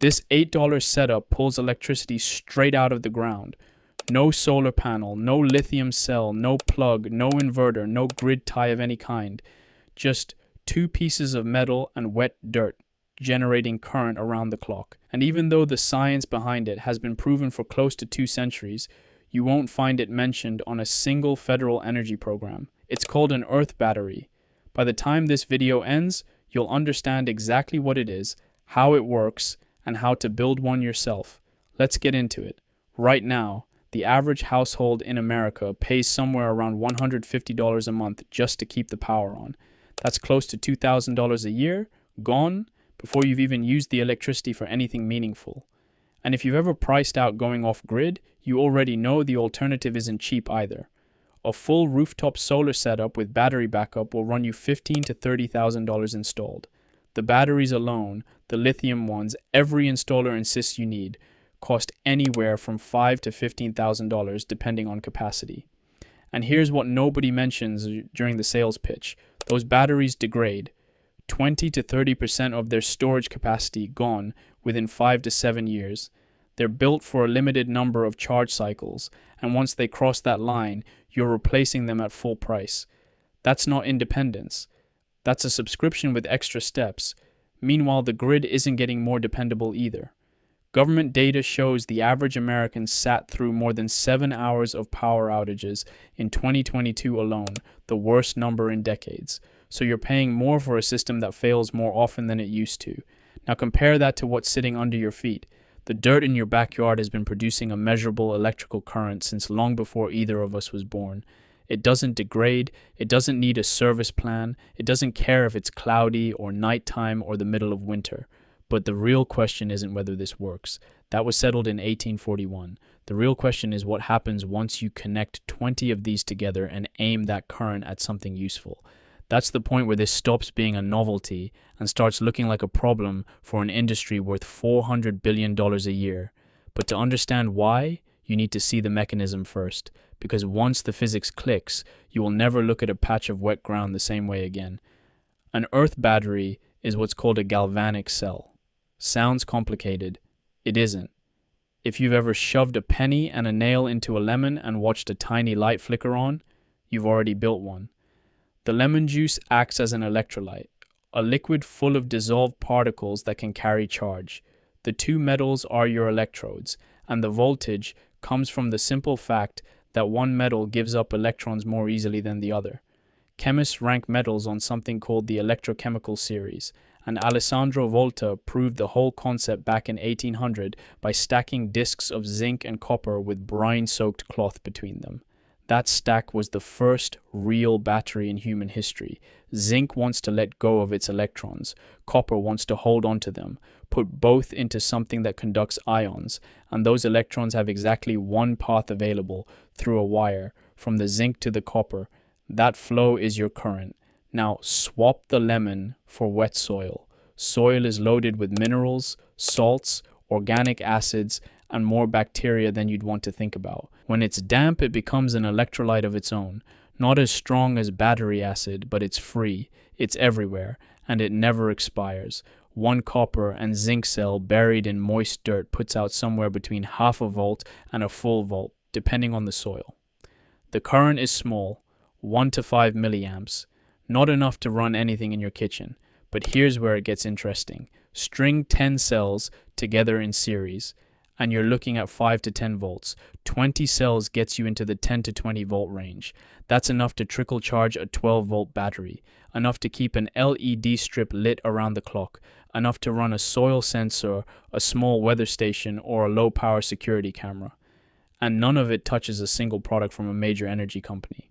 This $8 setup pulls electricity straight out of the ground. No solar panel, no lithium cell, no plug, no inverter, no grid tie of any kind. Just two pieces of metal and wet dirt generating current around the clock. And even though the science behind it has been proven for close to 2 centuries, you won't find it mentioned on a single federal energy program. It's called an earth battery. By the time this video ends, you'll understand exactly what it is, how it works, and how to build one yourself. Let's get into it. Right now, the average household in America pays somewhere around $150 a month just to keep the power on. That's close to $2,000 a year, gone, before you've even used the electricity for anything meaningful. And if you've ever priced out going off-grid, you already know the alternative isn't cheap either. A full rooftop solar setup with battery backup will run you $15,000 to $30,000 installed. The batteries alone, the lithium ones every installer insists you need, cost anywhere from $5,000 to $15,000 depending on capacity. And here's what nobody mentions during the sales pitch. Those batteries degrade. 20 to 30% of their storage capacity gone within 5 to 7 years. They're built for a limited number of charge cycles, and once they cross that line, you're replacing them at full price. That's not independence. That's a subscription with extra steps. Meanwhile, the grid isn't getting more dependable either. Government data shows the average American sat through more than 7 hours of power outages in 2022 alone, the worst number in decades. So you're paying more for a system that fails more often than it used to. Now compare that to what's sitting under your feet. The dirt in your backyard has been producing a measurable electrical current since long before either of us was born. It doesn't degrade, it doesn't need a service plan, it doesn't care if it's cloudy or nighttime or the middle of winter. But the real question isn't whether this works. That was settled in 1841. The real question is what happens once you connect 20 of these together and aim that current at something useful. That's the point where this stops being a novelty and starts looking like a problem for an industry worth $400 billion a year. But to understand why, you need to see the mechanism first, because once the physics clicks, you will never look at a patch of wet ground the same way again. An earth battery is what's called a galvanic cell. Sounds complicated. It isn't. If you've ever shoved a penny and a nail into a lemon and watched a tiny light flicker on, you've already built one. The lemon juice acts as an electrolyte, a liquid full of dissolved particles that can carry charge. The two metals are your electrodes, and the voltage comes from the simple fact that one metal gives up electrons more easily than the other. Chemists rank metals on something called the electrochemical series, and Alessandro Volta proved the whole concept back in 1800 by stacking discs of zinc and copper with brine-soaked cloth between them. That stack was the first real battery in human history. Zinc wants to let go of its electrons. Copper wants to hold on to them. Put both into something that conducts ions, and those electrons have exactly one path available through a wire from the zinc to the copper. That flow is your current. Now swap the lemon for wet soil. Soil is loaded with minerals, salts, organic acids, and more bacteria than you'd want to think about. When it's damp, it becomes an electrolyte of its own. Not as strong as battery acid, but it's free, it's everywhere, and it never expires. One copper and zinc cell buried in moist dirt puts out somewhere between half a volt and a full volt, depending on the soil. The current is small, 1 to 5 milliamps, not enough to run anything in your kitchen. But here's where it gets interesting. String 10 cells together in series, and you're looking at 5 to 10 volts. 20 cells gets you into the 10 to 20 volt range. That's enough to trickle charge a 12 volt battery, enough to keep an LED strip lit around the clock, enough to run a soil sensor, a small weather station, or a low power security camera. And none of it touches a single product from a major energy company,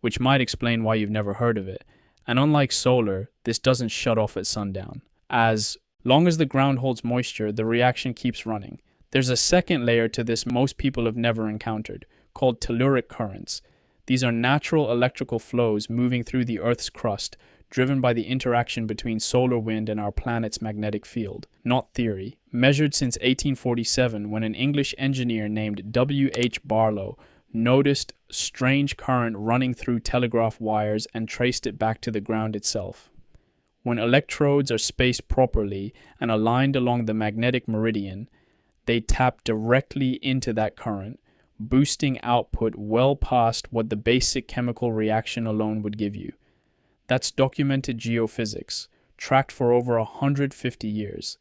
which might explain why you've never heard of it. And unlike solar, this doesn't shut off at sundown. As long as the ground holds moisture, the reaction keeps running. There's a second layer to this most people have never encountered, called telluric currents. These are natural electrical flows moving through the Earth's crust, driven by the interaction between solar wind and our planet's magnetic field. Not theory. Measured since 1847, when an English engineer named W.H. Barlow noticed strange current running through telegraph wires and traced it back to the ground itself. When electrodes are spaced properly and aligned along the magnetic meridian, they tap directly into that current, boosting output well past what the basic chemical reaction alone would give you. That's documented geophysics, tracked for over 150 years.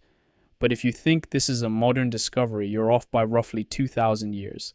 But if you think this is a modern discovery, you're off by roughly 2,000 years.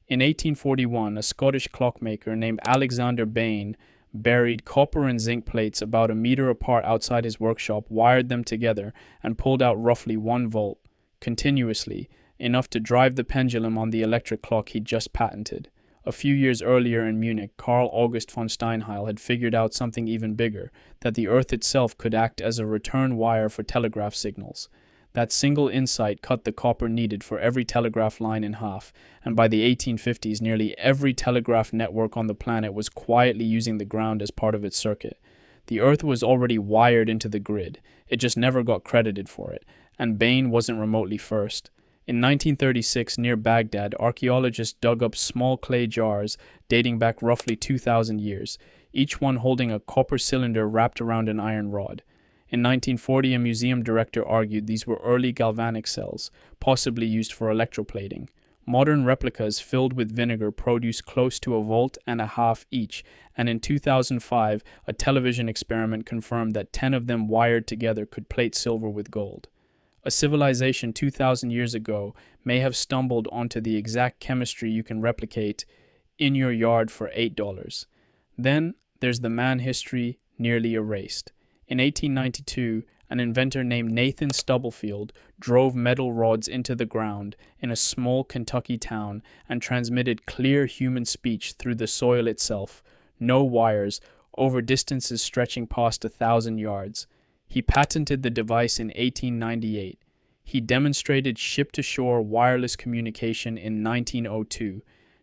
In 1841, a Scottish clockmaker named Alexander Bain buried copper and zinc plates about a meter apart outside his workshop, wired them together, and pulled out roughly 1 volt, continuously, enough to drive the pendulum on the electric clock he'd just patented. A few years earlier in Munich, Carl August von Steinheil had figured out something even bigger, that the Earth itself could act as a return wire for telegraph signals. That single insight cut the copper needed for every telegraph line in half, and by the 1850s, nearly every telegraph network on the planet was quietly using the ground as part of its circuit. The Earth was already wired into the grid, it just never got credited for it, and Bain wasn't remotely first. In 1936, near Baghdad, archaeologists dug up small clay jars dating back roughly 2,000 years, each one holding a copper cylinder wrapped around an iron rod. In 1940, a museum director argued these were early galvanic cells, possibly used for electroplating. Modern replicas filled with vinegar produce close to 1.5 volts each, and in 2005, a television experiment confirmed that 10 of them wired together could plate silver with gold. A civilization 2,000 years ago may have stumbled onto the exact chemistry you can replicate in your yard for $8. Then there's the man history nearly erased. In 1892, an inventor named Nathan Stubblefield drove metal rods into the ground in a small Kentucky town and transmitted clear human speech through the soil itself, no wires, over distances stretching past 1,000 yards. He patented the device in 1898. He demonstrated ship-to-shore wireless communication in 1902.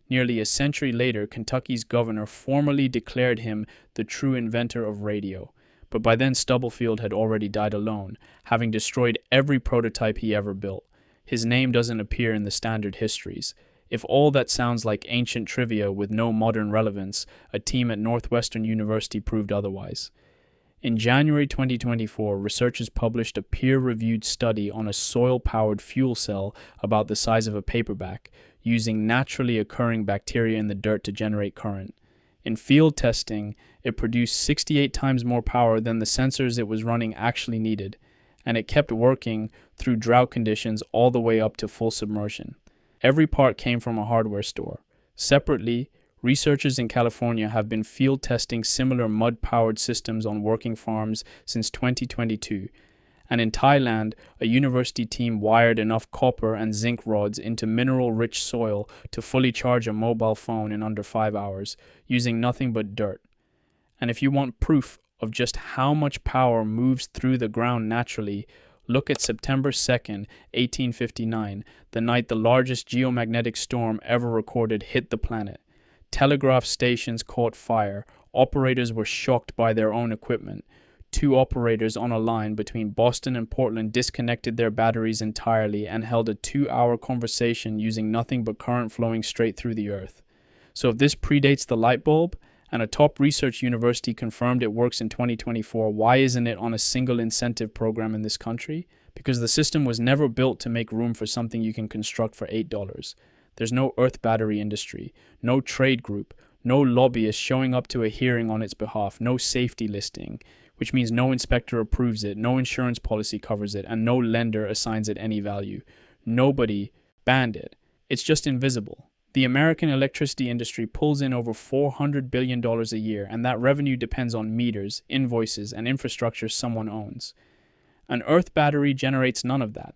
Nearly a century later, Kentucky's governor formally declared him the true inventor of radio. But by then Stubblefield had already died alone, having destroyed every prototype he ever built. His name doesn't appear in the standard histories. If all that sounds like ancient trivia with no modern relevance, a team at Northwestern University proved otherwise. In January 2024, researchers published a peer-reviewed study on a soil-powered fuel cell about the size of a paperback, using naturally occurring bacteria in the dirt to generate current. In field testing, it produced 68 times more power than the sensors it was running actually needed, and it kept working through drought conditions all the way up to full submersion. Every part came from a hardware store. Separately, researchers in California have been field testing similar mud-powered systems on working farms since 2022, and in Thailand, a university team wired enough copper and zinc rods into mineral-rich soil to fully charge a mobile phone in under 5 hours, using nothing but dirt. And if you want proof of just how much power moves through the ground naturally, look at September 2nd, 1859, the night the largest geomagnetic storm ever recorded hit the planet. Telegraph stations caught fire, operators were shocked by their own equipment. 2 operators on a line between Boston and Portland disconnected their batteries entirely and held a 2-hour conversation using nothing but current flowing straight through the earth. So if this predates the light bulb, and a top research university confirmed it works in 2024, why isn't it on a single incentive program in this country? Because the system was never built to make room for something you can construct for $8. There's no earth battery industry, no trade group, no lobbyist showing up to a hearing on its behalf, no safety listing, which means no inspector approves it, no insurance policy covers it, and no lender assigns it any value. Nobody banned it. It's just invisible. The American electricity industry pulls in over $400 billion a year, and that revenue depends on meters, invoices, and infrastructure someone owns. An earth battery generates none of that.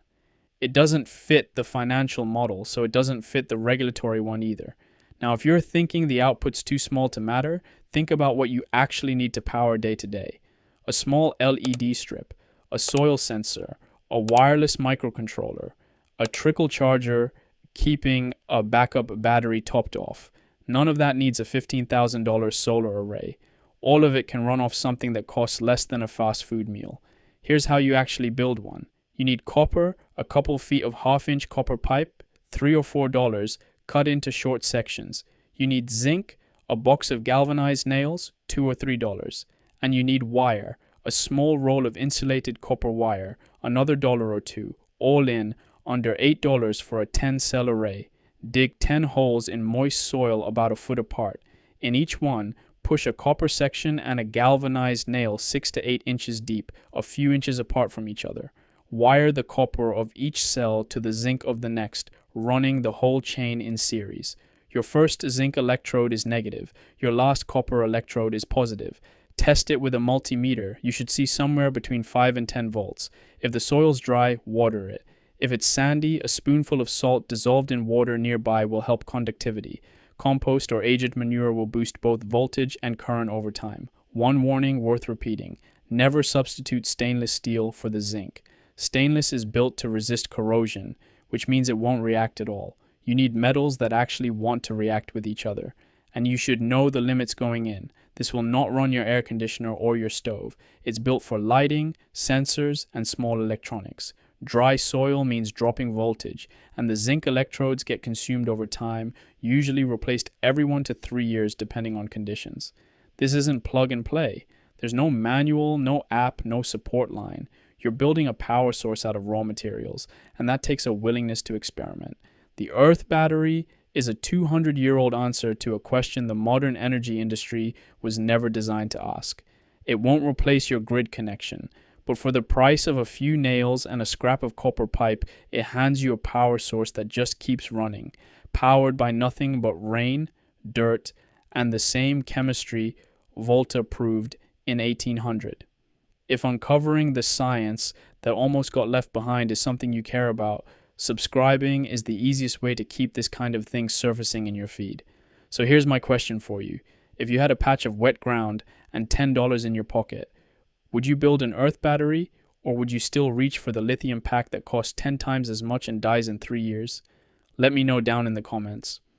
It doesn't fit the financial model, so it doesn't fit the regulatory one either. Now, if you're thinking the output's too small to matter, think about what you actually need to power day to day. A small LED strip, a soil sensor, a wireless microcontroller, a trickle charger keeping a backup battery topped off. None of that needs a $15,000 solar array. All of it can run off something that costs less than a fast food meal. Here's how you actually build one. You need copper, a couple feet of half-inch copper pipe, $3 or $4, cut into short sections. You need zinc, a box of galvanized nails, $2 or $3. And you need wire, a small roll of insulated copper wire, another $1 or two, all in under $8 for a 10-cell array. Dig 10 holes in moist soil about a foot apart. In each one, push a copper section and a galvanized nail 6 to 8 inches deep, a few inches apart from each other. Wire the copper of each cell to the zinc of the next, running the whole chain in series. Your first zinc electrode is negative. Your last copper electrode is positive. Test it with a multimeter. You should see somewhere between 5 and 10 volts. If the soil's dry, water it. If it's sandy, a spoonful of salt dissolved in water nearby will help conductivity. Compost or aged manure will boost both voltage and current over time. One warning worth repeating: never substitute stainless steel for the zinc. Stainless is built to resist corrosion, which means it won't react at all. You need metals that actually want to react with each other. And you should know the limits going in. This will not run your air conditioner or your stove. It's built for lighting, sensors, and small electronics. Dry soil means dropping voltage, and the zinc electrodes get consumed over time, usually replaced every 1 to 3 years depending on conditions. This isn't plug and play. There's no manual, no app, no support line. You're building a power source out of raw materials, and that takes a willingness to experiment. The Earth battery is a 200-year-old answer to a question the modern energy industry was never designed to ask. It won't replace your grid connection, but for the price of a few nails and a scrap of copper pipe, it hands you a power source that just keeps running, powered by nothing but rain, dirt, and the same chemistry Volta proved in 1800. If uncovering the science that almost got left behind is something you care about, subscribing is the easiest way to keep this kind of thing surfacing in your feed. So here's my question for you. If you had a patch of wet ground and $10 in your pocket, would you build an Earth battery, or would you still reach for the lithium pack that costs 10 times as much and dies in 3 years? Let me know down in the comments.